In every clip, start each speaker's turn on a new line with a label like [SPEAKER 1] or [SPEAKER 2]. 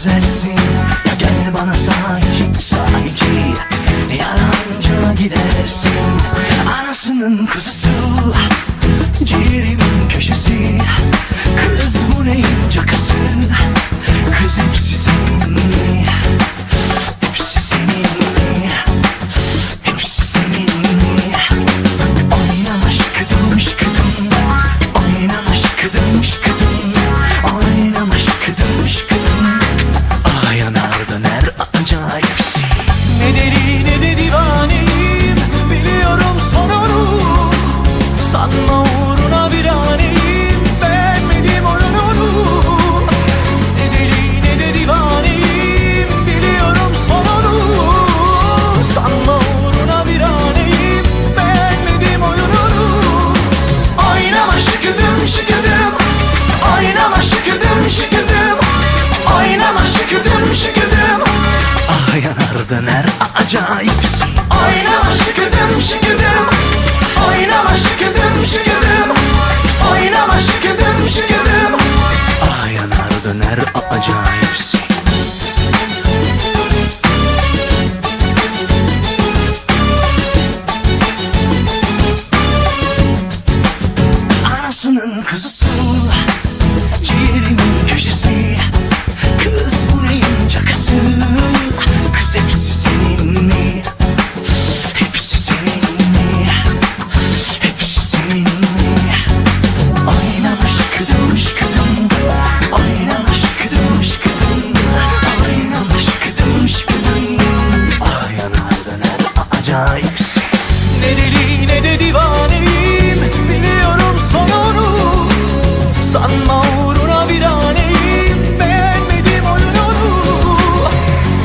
[SPEAKER 1] güzelsin. Ya gel bana sahici sahici, yalancına gidersin. Anasının kuzusu, ciğerimin köşesi. Kız bu neyin cakası, kız hepsi senin mi? Hepsi senin mi? Hepsi senin mi? Oynama şıkıdım şıkıdım, oynama şıkıdım şıkıdım, oynama şıkıdım şıkıdım. Ah yanarda ner acayipsin.
[SPEAKER 2] Ne deli ne de divaneyim, biliyorum sonunu. Sanma uğruna viraneyim, beğenmedim oyununu. Ne deli ne de divaneyim, biliyorum sonunu. Sanma uğruna viraneyim, beğenmedim oyununu. Oynama şıkıdım şıkıdım, oynama şıkıdım şıkıdım, oynama şıkıdım şıkıdım.
[SPEAKER 1] Ah yanarda ner acayipsin.
[SPEAKER 2] Oynama şıkıdım şıkıdım, oynama şıkıdım şıkıdım, oynama şıkıdım şıkıdım.
[SPEAKER 1] Ah yanarda ner acayipsin. Anasının kuzusu, ciğerimin köşesi. Kız bu neyin cakası, kız hepsi senin mi? Hepsi senin mi? Hepsi senin mi? Oynama şıkıdım şıkıdım, oynama şıkıdım şıkıdım, oynama şıkıdım şıkıdım. Ah yanarda ner acayipsin.
[SPEAKER 2] Ne deli ne de divaneyim, biliyorum sonunu. Sanma uğruna viraneyim, beğenmedim oyununu.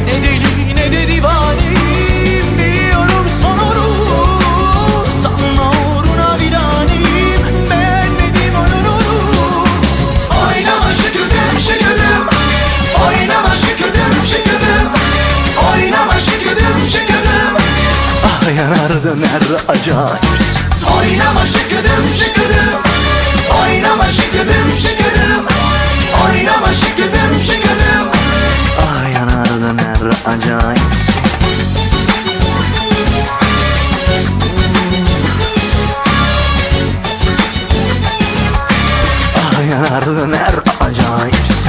[SPEAKER 2] Ne deli ne de divaneyim, biliyorum sonunu. Sanma uğruna viraneyim, beğenmedim oyununu. Oynama şıkıdım şıkıdım, oynama şıkıdım şıkıdım, oynama şıkıdım şıkıdım.
[SPEAKER 1] Ah yanarda ner acayipsin.
[SPEAKER 2] Oynama şıkıdım şıkıdım, oynama şıkıdım şıkıdım, oynama şıkıdım şıkıdım.
[SPEAKER 1] Ah yanarda ner acayipsin. Ah yanarda ner acayipsin.